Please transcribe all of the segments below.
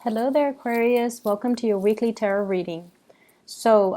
Hello there, Aquarius. Welcome to your weekly tarot reading. So,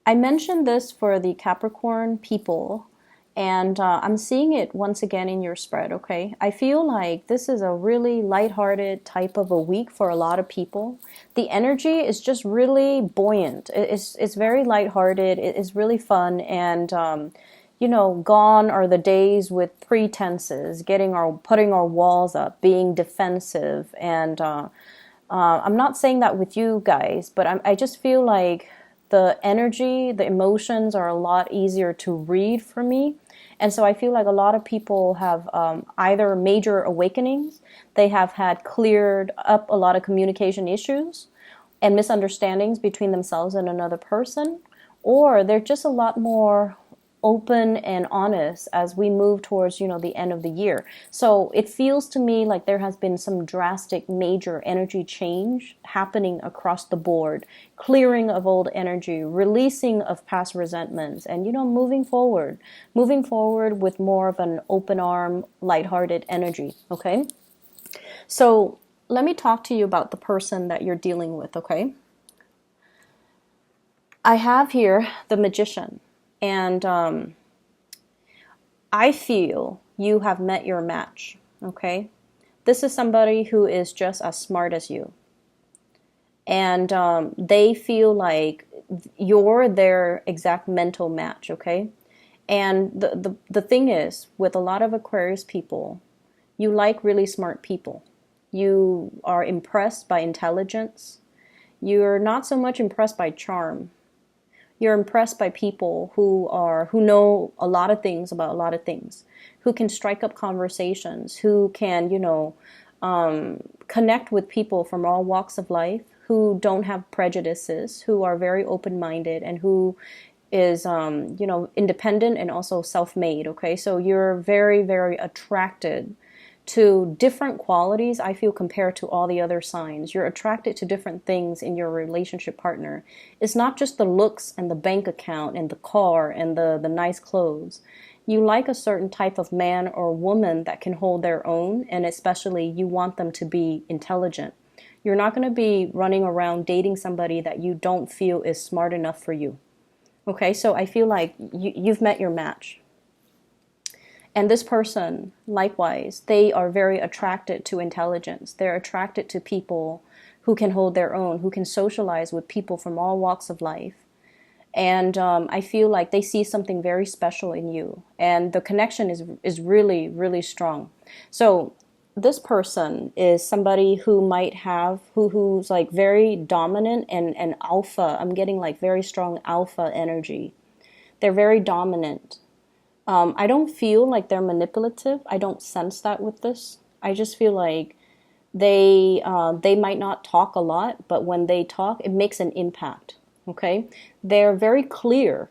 I mentioned this for the Capricorn people, and I'm seeing it once again in your spread, okay? I feel like this is a really lighthearted type of a week for a lot of people. The energy is just really buoyant. It's very lighthearted. It's really fun, and gone are the days with pretenses, putting our walls up, being defensive, and I'm not saying that with you guys, but I just feel like the energy, the emotions are a lot easier to read for me. And so I feel like a lot of people have either major awakenings, they have had cleared up a lot of communication issues and misunderstandings between themselves and another person, or they're just a lot more open and honest as we move towards the end of the year. So it feels to me like there has been some drastic major energy change happening across the board, clearing of old energy, releasing of past resentments, and moving forward with more of an open arm, lighthearted energy. Okay, so let me talk to you about the person that you're dealing with. Okay, I have here the Magician. And I feel you have met your match, okay? This is somebody who is just as smart as you. And they feel like you're their exact mental match, okay? And the thing is, with a lot of Aquarius people, you like really smart people. You are impressed by intelligence. You're not so much impressed by charm. You're impressed by people who know a lot of things about a lot of things, who can strike up conversations, who can connect with people from all walks of life, who don't have prejudices, who are very open-minded, and who is independent and also self-made. Okay, so you're very, very attracted to different qualities, I feel, compared to all the other signs. You're attracted to different things in your relationship partner. It's not just the looks and the bank account and the car and the nice clothes. You like a certain type of man or woman that can hold their own, and especially you want them to be intelligent. You're not going to be running around dating somebody that you don't feel is smart enough for you. Okay, so I feel like you've met your match. And this person, likewise, they are very attracted to intelligence. They're attracted to people who can hold their own, who can socialize with people from all walks of life. And I feel like they see something very special in you. And the connection is really, really strong. So this person is somebody who might have, who's like very dominant and alpha. I'm getting like very strong alpha energy. They're very dominant. I don't feel like they're manipulative. I don't sense that with this. I just feel like they might not talk a lot, but when they talk, it makes an impact. Okay? They're very clear.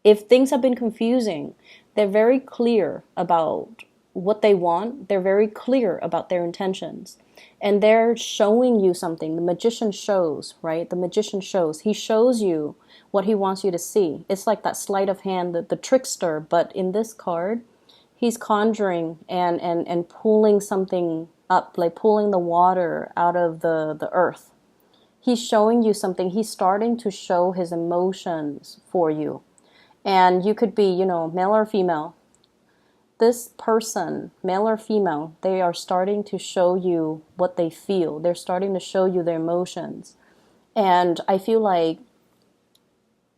If things have been confusing, they're very clear about what they want. They're very clear about their intentions. And they're showing you something. The magician shows, right? The magician shows. He shows you what he wants you to see. It's like that sleight of hand, the trickster, but in this card, he's conjuring and pulling something up, like pulling the water out of the earth. He's showing you something. He's starting to show his emotions for you. And you could be, male or female. This person, male or female, they are starting to show you what they feel. They're starting to show you their emotions. And I feel like,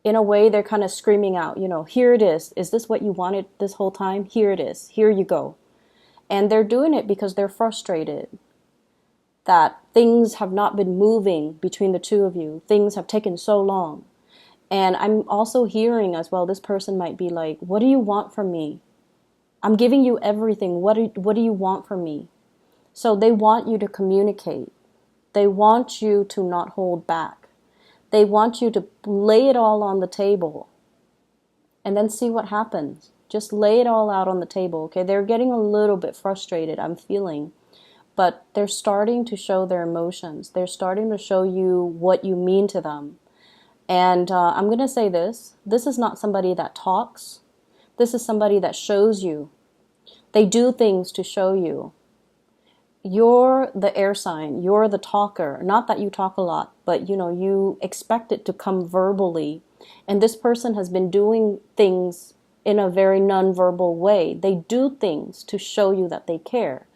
in a way, they're kind of screaming out, here it is. Is this what you wanted this whole time? Here it is. Here you go. And they're doing it because they're frustrated that things have not been moving between the two of you. Things have taken so long. And I'm also hearing as well, this person might be like, what do you want from me? I'm giving you everything. What do you want from me? So they want you to communicate. They want you to not hold back. They want you to lay it all on the table and then see what happens. Just lay it all out on the table, okay? They're getting a little bit frustrated, I'm feeling. But they're starting to show their emotions. They're starting to show you what you mean to them. And I'm going to say this. This is not somebody that talks. This is somebody that shows you. They do things to show you. you're the air sign, you're the talker. Not that you talk a lot, but you expect it to come verbally. And this person has been doing things in a very nonverbal way. They do things to show you that they care.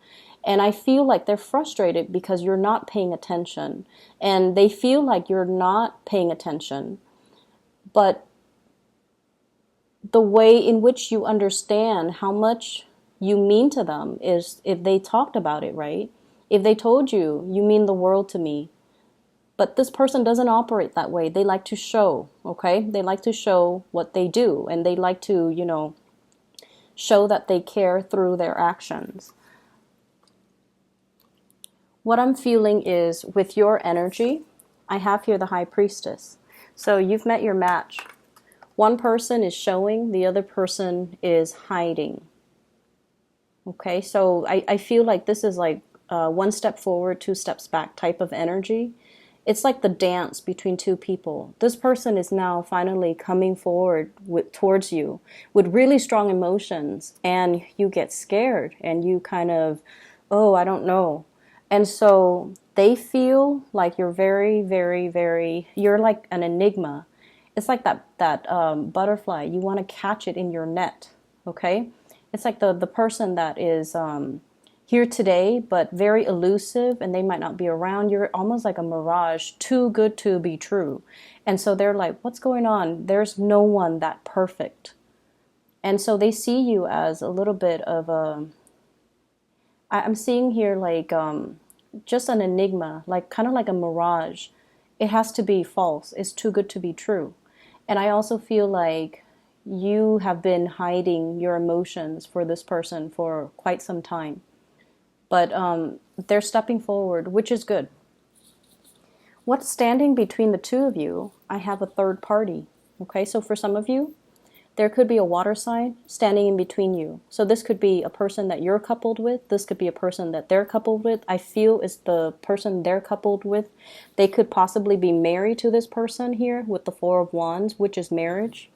And I feel like they're frustrated because you're not paying attention. And they feel like you're not paying attention. But the way in which you understand how much you mean to them is if they talked about it, right? If they told you, you mean the world to me. But this person doesn't operate that way. They like to show, okay? They like to show what they do. And they like to, show that they care through their actions. What I'm feeling is with your energy, I have here the High Priestess. So you've met your match. One person is showing, the other person is hiding. Okay, so I feel like this is like one step forward, two steps back type of energy. It's like the dance between two people. This person is now finally coming forward towards you with really strong emotions, and you get scared and you kind of, oh, I don't know. And so they feel like you're very, very, very, you're like an enigma. It's like that butterfly. You want to catch it in your net, okay? It's like the person that is here today, but very elusive, and they might not be around. You're almost like a mirage, too good to be true. And so they're like, what's going on? There's no one that perfect. And so they see you as a little bit of I'm seeing here like just an enigma, like kind of like a mirage. It has to be false. It's too good to be true. And I also feel like you have been hiding your emotions for this person for quite some time. But they're stepping forward, which is good. What's standing between the two of you? I have a third party. Okay, so for some of you, there could be a water sign standing in between you. So this could be a person that you're coupled with. This could be a person that they're coupled with. I feel it's the person they're coupled with. They could possibly be married to this person here with the Four of Wands, which is marriage.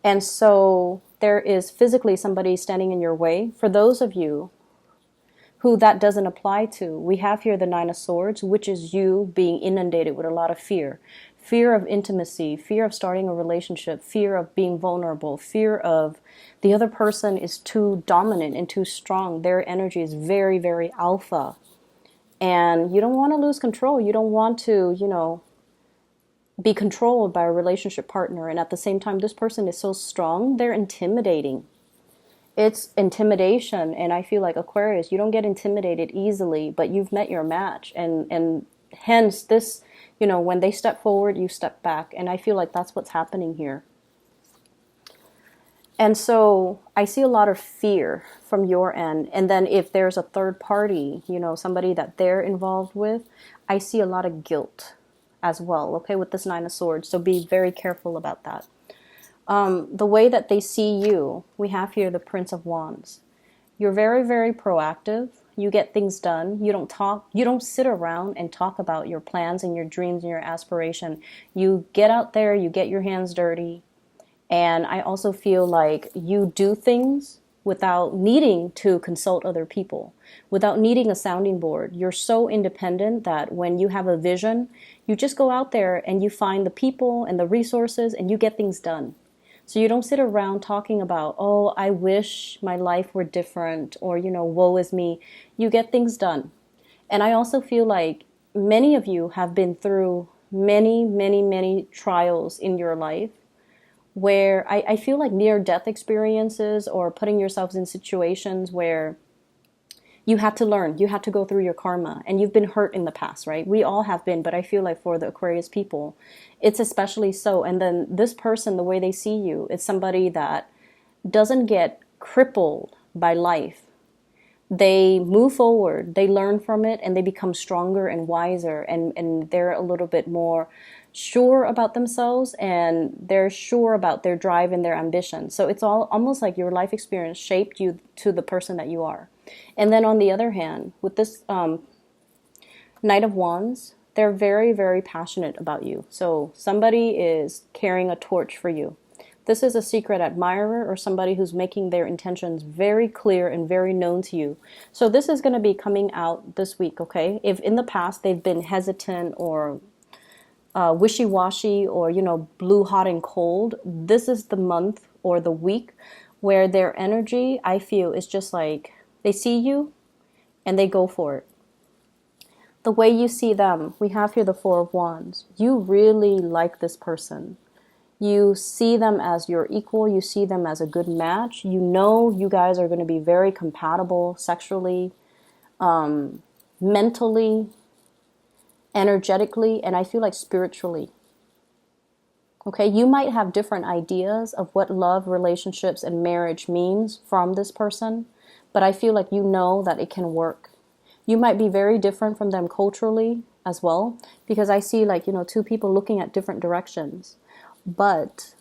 And so there is physically somebody standing in your way. For those of you who that doesn't apply to, we have here the Nine of Swords, which is you being inundated with a lot of fear. Fear of intimacy, fear of starting a relationship, fear of being vulnerable, fear of the other person is too dominant and too strong. Their energy is very, very alpha. And you don't want to lose control. You don't want to, be controlled by a relationship partner. And at the same time, this person is so strong, they're intimidating. It's intimidation. And I feel like Aquarius, you don't get intimidated easily, but you've met your match. And hence this, when they step forward, you step back. And I feel like that's what's happening here. And so I see a lot of fear from your end. And then if there's a third party, somebody that they're involved with, I see a lot of guilt as well, okay, with this Nine of Swords. So be very careful about that. The way that they see you, we have here the Prince of Wands. You're very, very proactive. You get things done. You don't talk. You don't sit around and talk about your plans and your dreams and your aspiration. You get out there. You get your hands dirty. And I also feel like you do things without needing to consult other people, without needing a sounding board. You're so independent that when you have a vision, you just go out there and you find the people and the resources and you get things done. So you don't sit around talking about, oh, I wish my life were different, or, woe is me. You get things done. And I also feel like many of you have been through many, many, many trials in your life where I feel like near-death experiences or putting yourselves in situations where you had to learn, you had to go through your karma, and you've been hurt in the past, right? We all have been, but I feel like for the Aquarius people, it's especially so. And then this person, the way they see you, is somebody that doesn't get crippled by life. They move forward, they learn from it, and they become stronger and wiser, and they're a little bit more sure about themselves, and they're sure about their drive and their ambition. So it's all almost like your life experience shaped you to the person that you are. And then on the other hand, with this Knight of Wands, they're very, very passionate about you. So somebody is carrying a torch for you. This is a secret admirer or somebody who's making their intentions very clear and very known to you. So this is going to be coming out this week, okay? If in the past they've been hesitant or wishy-washy or, blue, hot, and cold, this is the month or the week where their energy, I feel, is just like they see you and they go for it. The way you see them, we have here the Four of Wands. You really like this person. You see them as your equal. You see them as a good match. You know you guys are going to be very compatible sexually, mentally, energetically, and I feel like spiritually. Okay, you might have different ideas of what love, relationships, and marriage means from this person, but I feel like you know that it can work. You might be very different from them culturally as well, because I see like, two people looking at different directions, but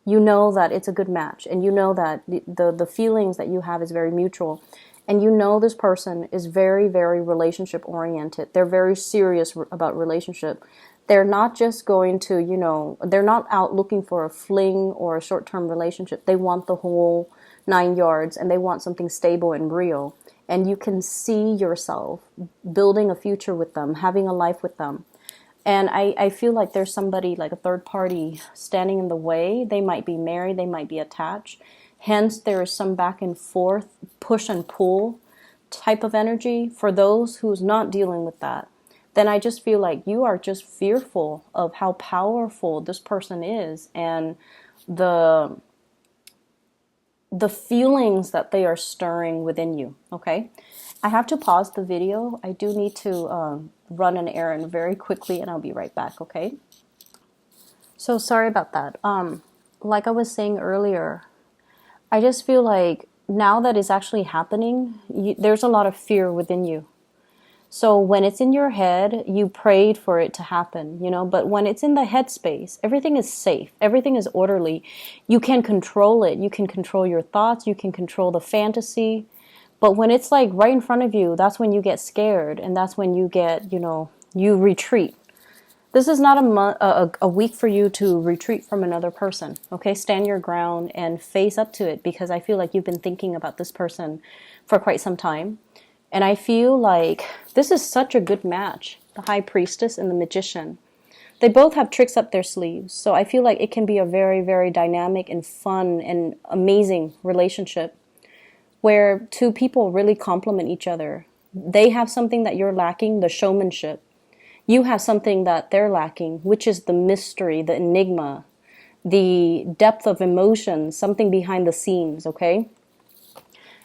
you know that it's a good match, and you know that the feelings that you have is very mutual, and you know this person is very, very relationship oriented. They're very serious about relationship. They're not just going to, they're not out looking for a fling or a short-term relationship. They want the whole 9 yards, and they want something stable and real. And you can see yourself building a future with them, having a life with them. And I feel like there's somebody, like a third party, standing in the way. They might be married, they might be attached. Hence, there is some back and forth, push and pull type of energy. For those who's not dealing with that, then I just feel like you are just fearful of how powerful this person is, and the feelings that they are stirring within you, okay? I have to pause the video. I do need to run an errand very quickly, and I'll be right back, okay? So sorry about that. Like I was saying earlier, I just feel like now that it's actually happening, there's a lot of fear within you. So when it's in your head, you prayed for it to happen, but when it's in the headspace, everything is safe. Everything is orderly. You can control it. You can control your thoughts. You can control the fantasy. But when it's like right in front of you, that's when you get scared. And that's when you get, you retreat. This is not a week for you to retreat from another person. Okay, stand your ground and face up to it, because I feel like you've been thinking about this person for quite some time. And I feel like this is such a good match, the High Priestess and the Magician. They both have tricks up their sleeves. So I feel like it can be a very, very dynamic and fun and amazing relationship where two people really complement each other. They have something that you're lacking, the showmanship. You have something that they're lacking, which is the mystery, the enigma, the depth of emotion, something behind the scenes, okay?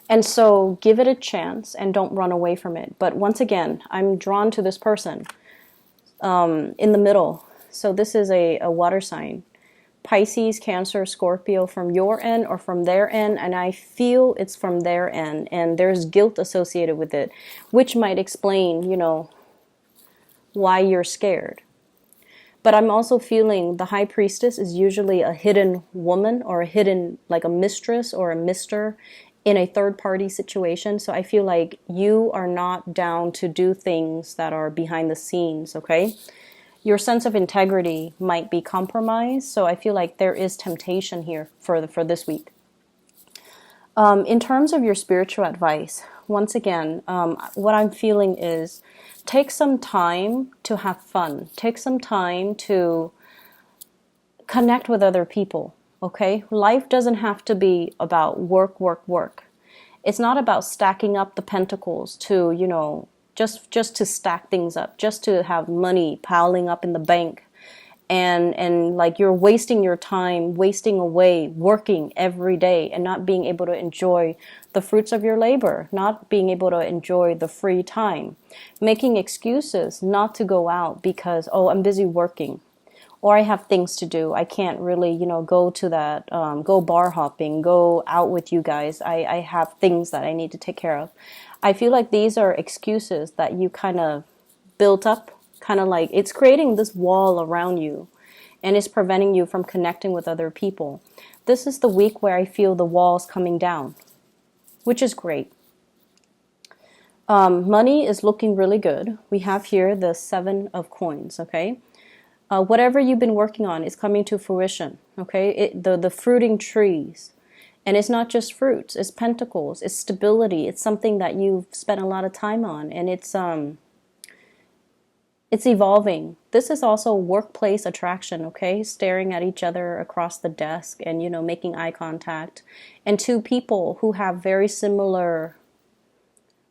And so give it a chance and don't run away from it. But once again, I'm drawn to this person in the middle. So this is a water sign. Pisces, Cancer, Scorpio, from your end or from their end. And I feel it's from their end. And there's guilt associated with it, which might explain, why you're scared. But I'm also feeling the High Priestess is usually a hidden woman, or a hidden, like a mistress or a mister in a third party situation. So I feel like you are not down to do things that are behind the scenes, okay? Your sense of integrity might be compromised. So I feel like there is temptation here for this week. In terms of your spiritual advice, once again, what I'm feeling is take some time to have fun. Take some time to connect with other people, okay? Life doesn't have to be about work, work, work. It's not about stacking up the pentacles to, just to stack things up, just to have money piling up in the bank. And like you're wasting your time, wasting away, working every day and not being able to enjoy the fruits of your labor, not being able to enjoy the free time, making excuses not to go out because, oh, I'm busy working, or I have things to do. I can't really, go to that, go bar hopping, go out with you guys. I have things that I need to take care of. I feel like these are excuses that you kind of built up, kind of like it's creating this wall around you and it's preventing you from connecting with other people. This is the week where I feel the walls coming down, which is great. Money is looking really good. We have here the 7 of coins, okay? Whatever you've been working on is coming to fruition, okay? The fruiting trees. And it's not just fruits, it's pentacles, it's stability, it's something that you've spent a lot of time on, and it's evolving. This is also workplace attraction, okay? Staring at each other across the desk and, making eye contact. And two people who have very similar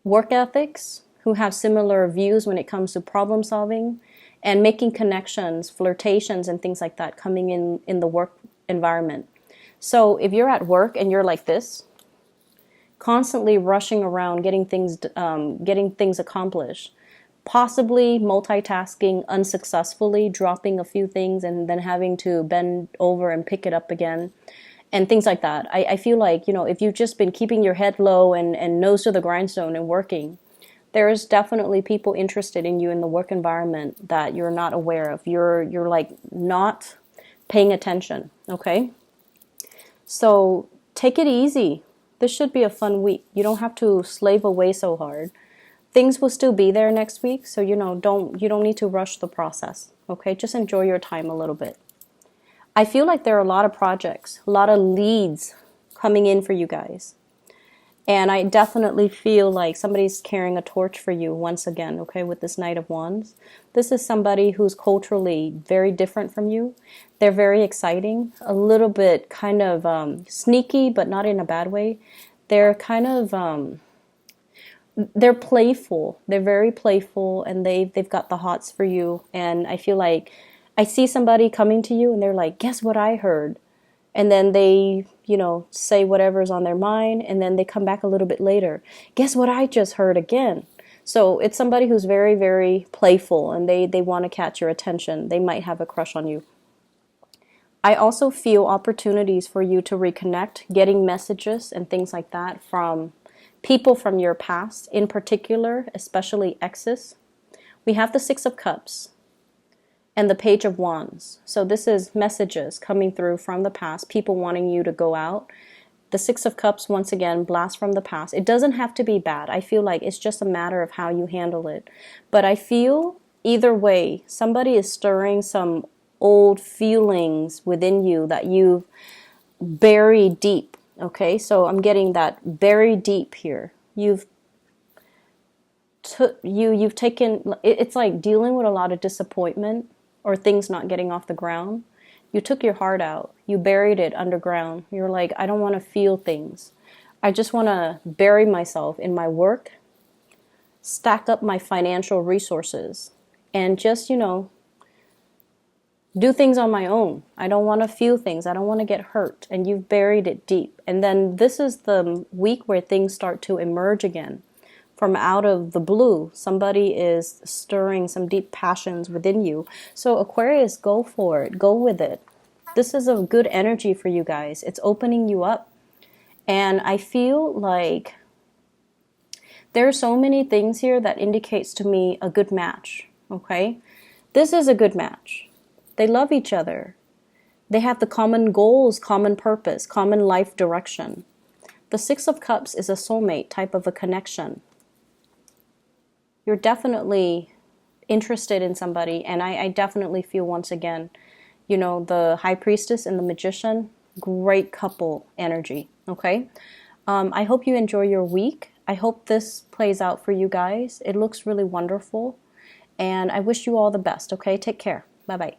work ethics, who have similar views when it comes to problem solving and making connections, flirtations, and things like that coming in the work environment. So if you're at work and you're like this, constantly rushing around, getting things accomplished, possibly multitasking unsuccessfully, dropping a few things and then having to bend over and pick it up again, and things like that. I feel like, if you've just been keeping your head low and nose to the grindstone and working, there's definitely people interested in you in the work environment that you're not aware of. You're like not paying attention, okay? So take it easy. This should be a fun week. You don't have to slave away so hard. Things will still be there next week, so you don't need to rush the process, okay? Just enjoy your time a little bit. I feel like there are a lot of projects, a lot of leads coming in for you guys. And I definitely feel like somebody's carrying a torch for you once again, okay, with this Knight of Wands. This is somebody who's culturally very different from you. They're very exciting, a little bit kind of sneaky, but not in a bad way. They're kind of, they're playful. They're very playful, and they've got the hots for you. And I feel like I see somebody coming to you and they're like, guess what I heard? And then they, say whatever's on their mind, and then they come back a little bit later. Guess what I just heard again? So it's somebody who's very, very playful, and they want to catch your attention. They might have a crush on you. I also feel opportunities for you to reconnect, getting messages and things like that from people from your past, in particular, especially exes. We have the Six of Cups and the Page of Wands. So this is messages coming through from the past, people wanting you to go out. The Six of Cups, once again, blast from the past. It doesn't have to be bad. I feel like it's just a matter of how you handle it. But I feel either way, somebody is stirring some old feelings within you that you've buried deep. Okay, so I'm getting that very deep here. You've taken, it's like dealing with a lot of disappointment or things not getting off the ground. You took your heart out. You buried it underground. You're like, I don't want to feel things. I just want to bury myself in my work, stack up my financial resources, and just, do things on my own. I don't want to feel things. I don't want to get hurt. And you've buried it deep. And then this is the week where things start to emerge again. From out of the blue, somebody is stirring some deep passions within you. So Aquarius, go for it. Go with it. This is a good energy for you guys. It's opening you up. And I feel like there are so many things here that indicates to me a good match. Okay? This is a good match. They love each other. They have the common goals, common purpose, common life direction. The Six of Cups is a soulmate type of a connection. You're definitely interested in somebody, and I definitely feel once again, the High Priestess and the Magician, great couple energy, okay? I hope you enjoy your week. I hope this plays out for you guys. It looks really wonderful, and I wish you all the best, okay? Take care. Bye-bye.